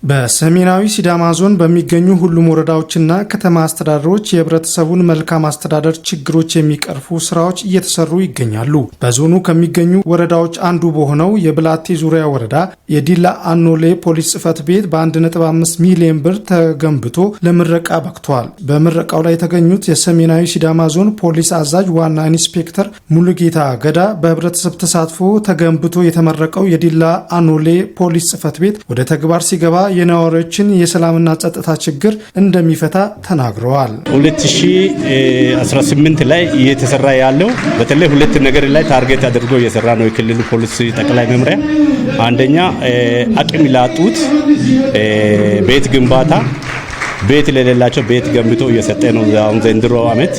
በሰሜናዊ ሲዳማ ዞን በሚገኙ ሁሉም ወረዳዎችና ከተማ አስተዳደሮች የህብረተሰቡን መልካም አስተዳደር ችግሮች የሚቀርፉ ስራዎች እየተሰሩ ይገኛሉ። በዞኑ ከሚገኙ ወረዳዎች አንዱ በሆነው የብላቴ ዙሪያ ወረዳ የዲላ አኖሌ ፖሊስ ጽሕፈት ቤት በ1.5 ሚሊዮን ብር ተገንብቶ ለምረቃ በቅቷል። በምረቃው ላይ የተገኙት የሰሜናዊ ሲዳማ ዞን ፖሊስ አዛዥ ዋና ኢንስፔክተር ሙሉጌታ ገዳ በህብረተሰብ ተሳትፎ ተገንብቶ የተመረቀው የዲላ አኖሌ ፖሊስ ጽሕፈት ቤት ወደ ተግባር ሲገባ የነዋሪዎችን የሰላምና ጸጥታ ችግር እንደሚፈታ ተናግረዋል። 2018 ላይ እየተሰራ ያለው በተለይ ሁለት ነገር ላይ ታርጌት አድርጎ እየሰራ ነው የክልሉ ፖሊስ ጠቅላይ መምሪያ። አንደኛ አቅም ላጡት ቤት ግንባታ ቤት ለሌላቸው ቤት ገንብቶ እየሰጠ ነው። አሁን ዘንድሮ ዓመት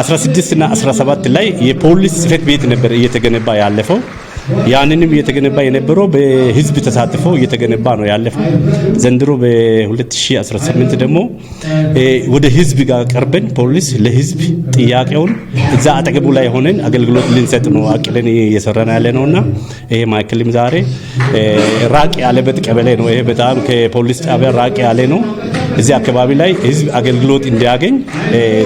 16 እና 17 ላይ የፖሊስ ጽሕፈት ቤት ነበር እየተገነባ ያለፈው። ያንንም እየተገነባ የነበረው በህዝብ ተሳትፎ እየተገነባ ነው ያለፈው። ዘንድሮ በ2018 ደግሞ ወደ ህዝብ ጋር ቀርበን ፖሊስ ለህዝብ ጥያቄውን እዛ አጠገቡ ላይ ሆነን አገልግሎት ልንሰጥ ነው አቅለን እየሰራን ያለ ነውና ይሄ ማዕከልም ዛሬ ራቅ ያለበት ቀበሌ ነው። ይሄ በጣም ከፖሊስ ጣቢያ ራቅ ያለ ነው። እዚህ አካባቢ ላይ ህዝብ አገልግሎት እንዲያገኝ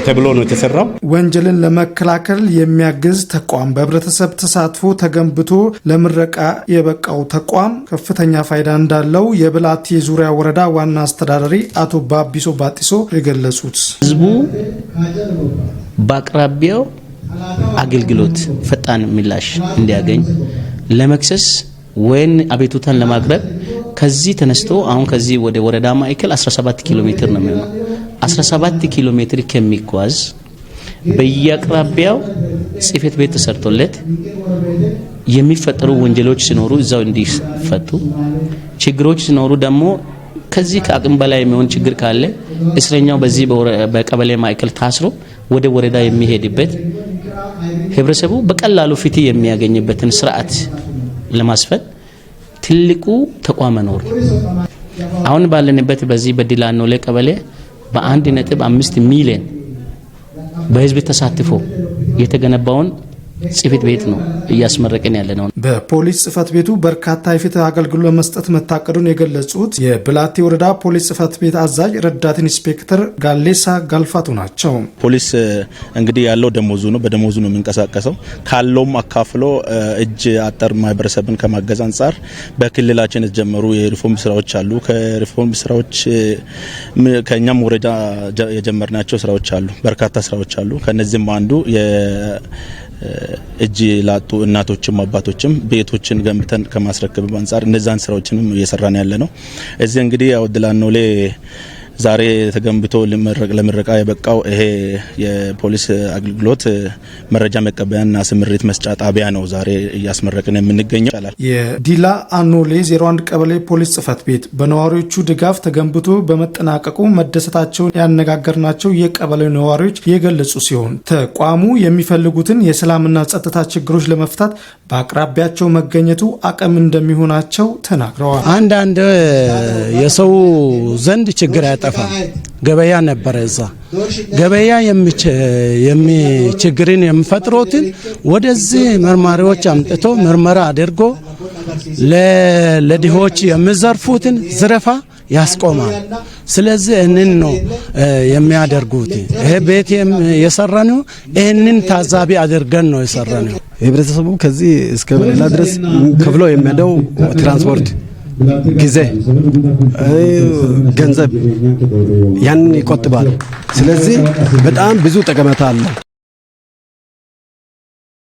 ተብሎ ነው የተሰራው። ወንጀልን ለመከላከል የሚያግዝ ተቋም በህብረተሰብ ተሳትፎ ተገንብቶ ለምረቃ የበቃው ተቋም ከፍተኛ ፋይዳ እንዳለው የብላቴ ዙሪያ ወረዳ ዋና አስተዳዳሪ አቶ ባቢሶ ባጢሶ የገለጹት ህዝቡ በአቅራቢያው አገልግሎት ፈጣን ምላሽ እንዲያገኝ ለመክሰስ ወይን አቤቱታን ለማቅረብ ከዚህ ተነስቶ አሁን ከዚህ ወደ ወረዳ ማዕከል 17 ኪሎ ሜትር ነው የሚሆነው። 17 ኪሎ ሜትር ከሚጓዝ በየአቅራቢያው ጽሕፈት ቤት ተሰርቶለት የሚፈጠሩ ወንጀሎች ሲኖሩ እዛው እንዲፈቱ፣ ችግሮች ሲኖሩ ደግሞ ከዚህ ከአቅም በላይ የሚሆን ችግር ካለ እስረኛው በዚህ በቀበሌ ማዕከል ታስሮ ወደ ወረዳ የሚሄድበት ህብረተሰቡ በቀላሉ ፍትህ የሚያገኝበትን ስርዓት ለማስፈን ትልቁ ተቋም ነው። አሁን ባለንበት በዚህ በዲላ አኖሌ ቀበሌ በ1.5 ሚሊዮን በህዝብ ተሳትፎ የተገነባውን ጽሕፈት ቤት ነው እያስመረቀን ያለ ነው። በፖሊስ ጽሕፈት ቤቱ በርካታ የፍትህ አገልግሎት ለመስጠት መታቀዱን የገለጹት የብላቴ ወረዳ ፖሊስ ጽሕፈት ቤት አዛዥ ረዳት ኢንስፔክተር ጋሌሳ ጋልፋቱ ናቸው። ፖሊስ እንግዲህ ያለው ደሞዙ ነው፣ በደሞዙ ነው የሚንቀሳቀሰው። ካለውም አካፍሎ እጅ አጠር ማህበረሰብን ከማገዝ አንጻር በክልላችን የተጀመሩ የሪፎርም ስራዎች አሉ። ከሪፎርም ስራዎች ከኛም ወረዳ የጀመርናቸው ስራዎች አሉ፣ በርካታ ስራዎች አሉ። ከነዚህም አንዱ እጅ ላጡ እናቶችም አባቶችም ቤቶችን ገንብተን ከማስረከብ አንጻር እነዛን ስራዎችንም እየሰራን ያለ ነው። እዚህ እንግዲህ ያው ዲላ አኖሌ ዛሬ ተገንብቶ ለምረቃ የበቃው ይሄ የፖሊስ አገልግሎት መረጃ መቀበያና ስምሪት መስጫ ጣቢያ ነው ዛሬ እያስመረቅን የምንገኘው። የዲላ አኖሌ 01 ቀበሌ ፖሊስ ጽሕፈት ቤት በነዋሪዎቹ ድጋፍ ተገንብቶ በመጠናቀቁ መደሰታቸውን ያነጋገርናቸው የቀበሌው ነዋሪዎች የገለጹ ሲሆን ተቋሙ የሚፈልጉትን የሰላምና ጸጥታ ችግሮች ለመፍታት በአቅራቢያቸው መገኘቱ አቅም እንደሚሆናቸው ተናግረዋል። አንዳንድ የሰው ዘንድ ችግር ገበያ ነበረ። እዛ ገበያ ችግርን የሚፈጥሩትን ወደዚህ መርማሪዎች አምጥቶ ምርመራ አድርጎ ለድሆች የሚዘርፉትን ዝረፋ ያስቆማል። ስለዚህ እንን ነው የሚያደርጉት። ይሄ ቤት የሰራነው እንን ታዛቢ አድርገን ነው የሰራነው። ህብረተሰቡ ከዚህ እስከ ሌላ ድረስ ከፍሎ የሚሄደው ትራንስፖርት ጊዜ፣ ገንዘብ ያን ይቆጥባል። ስለዚህ በጣም ብዙ ጠቀሜታ አለው።